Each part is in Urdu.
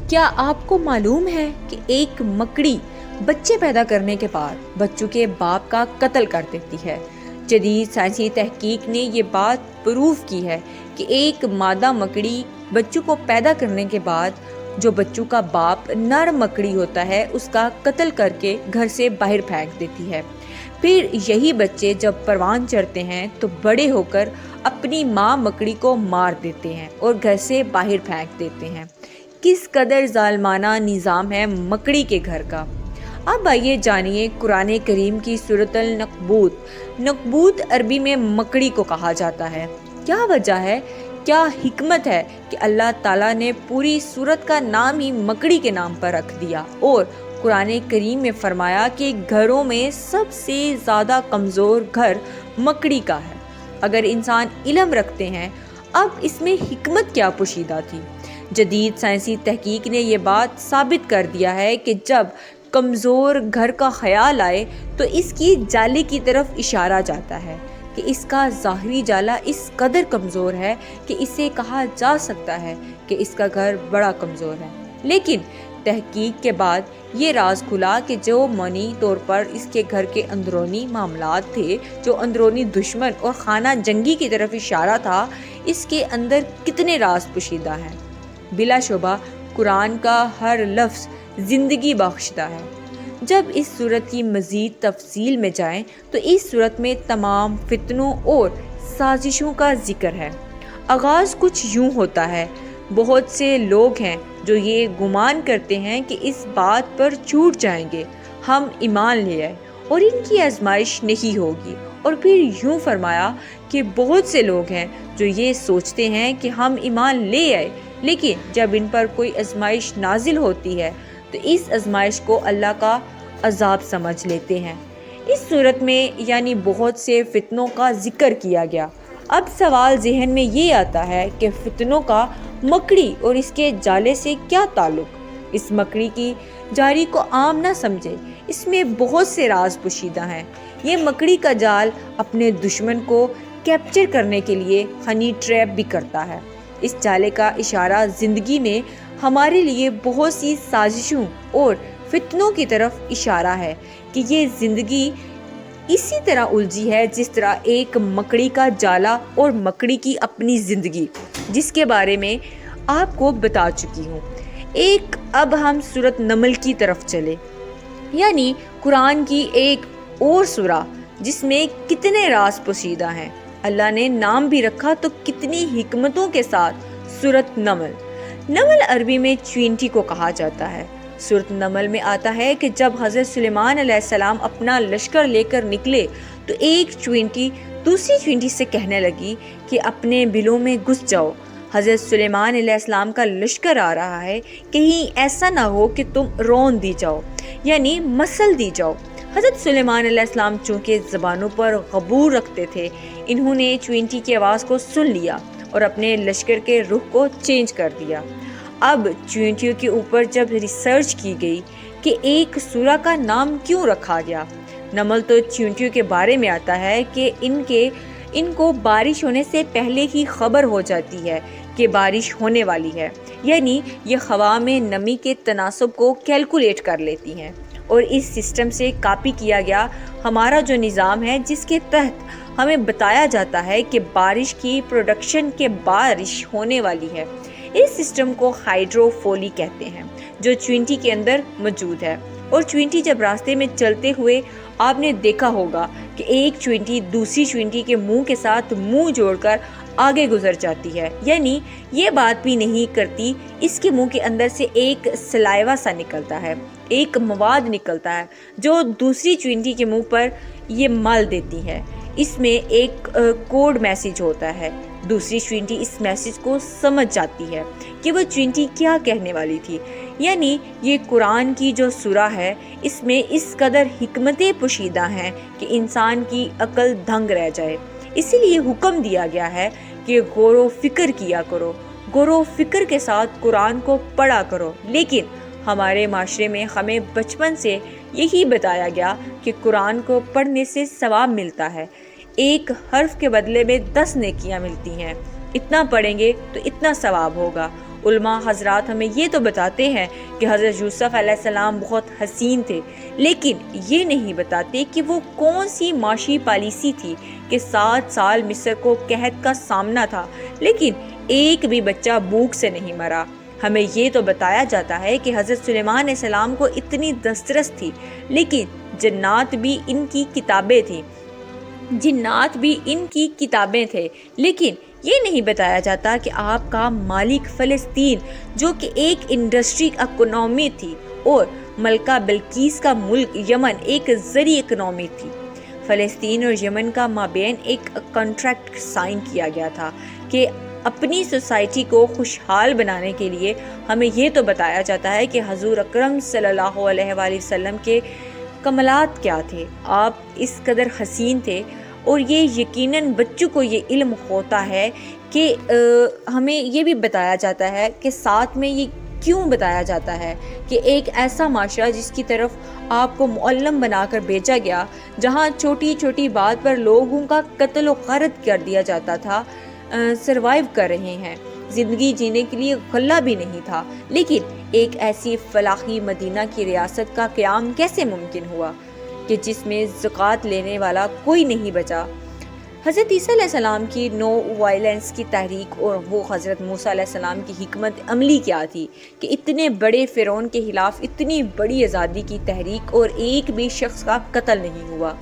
کیا آپ کو معلوم ہے کہ ایک مکڑی بچے پیدا کرنے کے بعد بچوں کے باپ کا قتل کر دیتی ہے؟ جدید سائنسی تحقیق نے یہ بات پروف کی ہے کہ ایک مادہ مکڑی بچوں کو پیدا کرنے کے بعد جو بچوں کا باپ نر مکڑی ہوتا ہے اس کا قتل کر کے گھر سے باہر پھینک دیتی ہے۔ پھر یہی بچے جب پروان چڑھتے ہیں تو بڑے ہو کر اپنی ماں مکڑی کو مار دیتے ہیں اور گھر سے باہر پھینک دیتے ہیں۔ کس قدر ظالمانہ نظام ہے مکڑی کے گھر کا۔ اب آئیے جانیے قرآن کریم کی سورۃ العنکبوت۔ نکبوت عربی میں مکڑی کو کہا جاتا ہے۔ کیا وجہ ہے، کیا حکمت ہے کہ اللہ تعالیٰ نے پوری سورت کا نام ہی مکڑی کے نام پر رکھ دیا اور قرآن کریم میں فرمایا کہ گھروں میں سب سے زیادہ کمزور گھر مکڑی کا ہے۔ اگر انسان علم رکھتے ہیں اب اس میں حکمت کیا پوشیدہ تھی۔ جدید سائنسی تحقیق نے یہ بات ثابت کر دیا ہے کہ جب کمزور گھر کا خیال آئے تو اس کی جالے کی طرف اشارہ جاتا ہے کہ اس کا ظاہری جالہ اس قدر کمزور ہے کہ اسے کہا جا سکتا ہے کہ اس کا گھر بڑا کمزور ہے۔ لیکن تحقیق کے بعد یہ راز کھلا کہ جو معنی طور پر اس کے گھر کے اندرونی معاملات تھے، جو اندرونی دشمن اور خانہ جنگی کی طرف اشارہ تھا، اس کے اندر کتنے راز پوشیدہ ہیں۔ بلا شبہ قرآن کا ہر لفظ زندگی بخشتا ہے۔ جب اس صورت کی مزید تفصیل میں جائیں تو اس صورت میں تمام فتنوں اور سازشوں کا ذکر ہے۔ آغاز کچھ یوں ہوتا ہے، بہت سے لوگ ہیں جو یہ گمان کرتے ہیں کہ اس بات پر چھوٹ جائیں گے، ہم ایمان لے آئے اور ان کی آزمائش نہیں ہوگی۔ اور پھر یوں فرمایا کہ بہت سے لوگ ہیں جو یہ سوچتے ہیں کہ ہم ایمان لے آئے، لیکن جب ان پر کوئی آزمائش نازل ہوتی ہے تو اس آزمائش کو اللہ کا عذاب سمجھ لیتے ہیں۔ اس صورت میں یعنی بہت سے فتنوں کا ذکر کیا گیا۔ اب سوال ذہن میں یہ آتا ہے کہ فتنوں کا مکڑی اور اس کے جالے سے کیا تعلق؟ اس مکڑی کی جاری کو عام نہ سمجھے، اس میں بہت سے راز پوشیدہ ہیں۔ یہ مکڑی کا جال اپنے دشمن کو کیپچر کرنے کے لیے ہنی ٹریپ بھی کرتا ہے۔ اس جالے کا اشارہ زندگی میں ہمارے لیے بہت سی سازشوں اور فتنوں کی طرف اشارہ ہے کہ یہ زندگی اسی طرح الجھی ہے جس طرح ایک مکڑی کا جالا اور مکڑی کی اپنی زندگی، جس کے بارے میں آپ کو بتا چکی ہوں۔ اب ہم سورۃ نمل کی طرف چلے، یعنی قرآن کی ایک اور سورہ جس میں کتنے راز پوشیدہ ہیں۔ اللہ نے نام بھی رکھا تو کتنی حکمتوں کے ساتھ، سورۃ نمل۔ نمل عربی میں چینٹی کو کہا جاتا ہے۔ سورۃ نمل میں آتا ہے کہ جب حضرت سلیمان علیہ السلام اپنا لشکر لے کر نکلے تو ایک چینٹی دوسری چینٹی سے کہنے لگی کہ اپنے بلوں میں گھس جاؤ، حضرت سلیمان علیہ السلام کا لشکر آ رہا ہے، کہیں ایسا نہ ہو کہ تم رون دی جاؤ، یعنی مسل دی جاؤ۔ حضرت سلیمان علیہ السلام چونکہ زبانوں پر غبور رکھتے تھے، انہوں نے چینٹی کی آواز کو سن لیا اور اپنے لشکر کے رخ کو چینج کر دیا۔ اب چینٹیوں کے اوپر جب ریسرچ کی گئی کہ ایک سورہ کا نام کیوں رکھا گیا، نمل تو چینٹیوں کے بارے میں آتا ہے کہ ان کو بارش ہونے سے پہلے ہی خبر ہو جاتی ہے کہ بارش ہونے والی ہے، یعنی یہ ہوا میں نمی کے تناسب کو کیلکولیٹ کر لیتی ہیں۔ اور اس سسٹم سے کاپی کیا گیا ہمارا جو نظام ہے، جس کے تحت ہمیں بتایا جاتا ہے کہ بارش کی پروڈکشن کے بارش ہونے والی ہے۔ اس سسٹم کو ہائیڈرو فولی کہتے ہیں، جو چینٹی کے اندر موجود ہے۔ اور چینٹی جب راستے میں چلتے ہوئے آپ نے دیکھا ہوگا کہ ایک چینٹی دوسری چینٹی کے منہ کے ساتھ منہ جوڑ کر آگے گزر جاتی ہے، یعنی یہ بات بھی نہیں کرتی، اس کے منہ کے اندر سے ایک سلائیوا سا نکلتا ہے، ایک مواد نکلتا ہے جو دوسری چینٹی کے منہ پر یہ مل دیتی ہے۔ اس میں ایک کوڈ میسج ہوتا ہے، دوسری چینٹی اس میسج کو سمجھ جاتی ہے کہ وہ چینٹی کیا کہنے والی تھی۔ یعنی یہ قرآن کی جو سورہ ہے، اس میں اس قدر حکمتیں پوشیدہ ہیں کہ انسان کی عقل دنگ رہ جائے۔ اسی لیے حکم دیا گیا ہے کہ غور و فکر کیا کرو، غور و فکر کے ساتھ قرآن کو پڑھا کرو۔ لیکن ہمارے معاشرے میں ہمیں بچپن سے یہی بتایا گیا کہ قرآن کو پڑھنے سے ثواب ملتا ہے، ایک حرف کے بدلے میں 10 نیکیاں ملتی ہیں، اتنا پڑھیں گے تو اتنا ثواب ہوگا۔ علماء حضرات ہمیں یہ تو بتاتے ہیں کہ حضرت یوسف علیہ السلام بہت حسین تھے، لیکن یہ نہیں بتاتے کہ وہ کون سی معاشی پالیسی تھی کہ 7 سال مصر کو قحط کا سامنا تھا، لیکن ایک بھی بچہ بھوک سے نہیں مرا۔ ہمیں یہ تو بتایا جاتا ہے کہ حضرت سلیمان علیہ السلام کو اتنی دسترس تھی، لیکن جنات بھی ان کی کتابیں تھے، لیکن یہ نہیں بتایا جاتا کہ آپ کا مالک فلسطین جو کہ ایک انڈسٹری اکنامی تھی اور ملکہ بلقیس کا ملک یمن ایک زرعی اکنامی تھی۔ فلسطین اور یمن کا مابین ایک کنٹریکٹ سائن کیا گیا تھا کہ اپنی سوسائٹی کو خوشحال بنانے کے لیے ہمیں یہ تو بتایا جاتا ہے کہ حضور اکرم صلی اللہ علیہ وآلہ وسلم کے کمالات کیا تھے۔ آپ اس قدر حسین تھے، اور یہ یقیناً بچوں کو یہ علم ہوتا ہے کہ ہمیں یہ بھی بتایا جاتا ہے کہ ساتھ میں یہ کیوں بتایا جاتا ہے کہ ایک ایسا معاشرہ جس کی طرف آپ کو معلم بنا کر بھیجا گیا، جہاں چھوٹی چھوٹی بات پر لوگوں کا قتل و غارت کر دیا جاتا تھا، سروائیو کر رہے ہیں، زندگی جینے کے لیے غلہ بھی نہیں تھا، لیکن ایک ایسی فلاحی مدینہ کی ریاست کا قیام کیسے ممکن ہوا کہ جس میں زکوٰۃ لینے والا کوئی نہیں بچا۔ حضرت عیسیٰ علیہ السلام کی نو وائلنس کی تحریک اور وہ حضرت موسیٰ علیہ السلام کی حکمت عملی کیا تھی کہ اتنے بڑے فرعون کے خلاف اتنی بڑی آزادی کی تحریک اور ایک بھی شخص کا قتل نہیں ہوا۔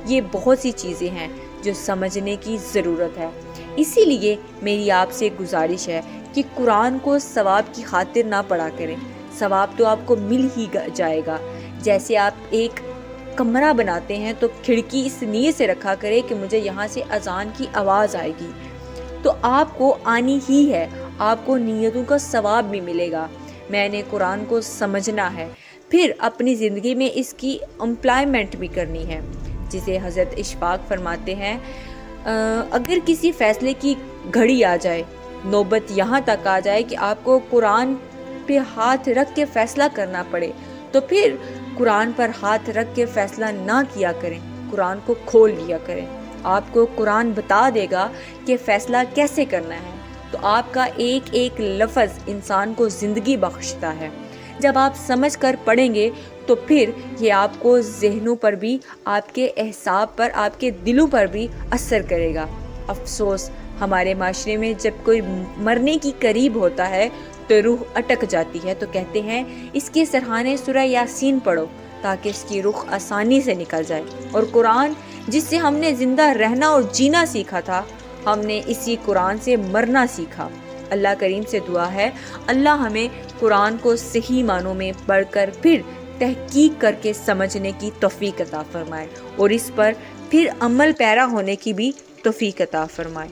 یہ بہت سی چیزیں ہیں جو سمجھنے کی ضرورت ہے۔ اسی لیے میری آپ سے گزارش ہے کہ قرآن کو ثواب کی خاطر نہ پڑھا کریں، ثواب تو آپ کو مل ہی جائے گا۔ جیسے آپ ایک کمرہ بناتے ہیں تو کھڑکی اس نیت سے رکھا کرے کہ مجھے یہاں سے اذان کی آواز آئے گی، تو آپ کو آنی ہی ہے، آپ کو نیتوں کا ثواب بھی ملے گا۔ میں نے قرآن کو سمجھنا ہے، پھر اپنی زندگی میں اس کی امپلائمنٹ بھی کرنی ہے، جسے حضرت اشفاق فرماتے ہیں اگر کسی فیصلے کی گھڑی آ جائے، نوبت یہاں تک آ جائے کہ آپ کو قرآن پہ ہاتھ رکھ کے فیصلہ کرنا پڑے، تو پھر قرآن پر ہاتھ رکھ کے فیصلہ نہ کیا کریں، قرآن کو کھول لیا کریں۔ آپ کو قرآن بتا دے گا کہ فیصلہ کیسے کرنا ہے، تو آپ کا ایک ایک لفظ انسان کو زندگی بخشتا ہے۔ جب آپ سمجھ کر پڑھیں گے تو پھر یہ آپ کو ذہنوں پر بھی، آپ کے احساب پر، آپ کے دلوں پر بھی اثر کرے گا۔ افسوس ہمارے معاشرے میں جب کوئی مرنے کی قریب ہوتا ہے تو روح اٹک جاتی ہے، تو کہتے ہیں اس کے سرحانے سورہ یاسین پڑھو تاکہ اس کی روح آسانی سے نکل جائے۔ اور قرآن جس سے ہم نے زندہ رہنا اور جینا سیکھا تھا، ہم نے اسی قرآن سے مرنا سیکھا۔ اللہ کریم سے دعا ہے اللہ ہمیں قرآن کو صحیح معنوں میں پڑھ کر پھر تحقیق کر کے سمجھنے کی توفیق عطا فرمائے، اور اس پر پھر عمل پیرا ہونے کی بھی توفیق عطا فرمائے۔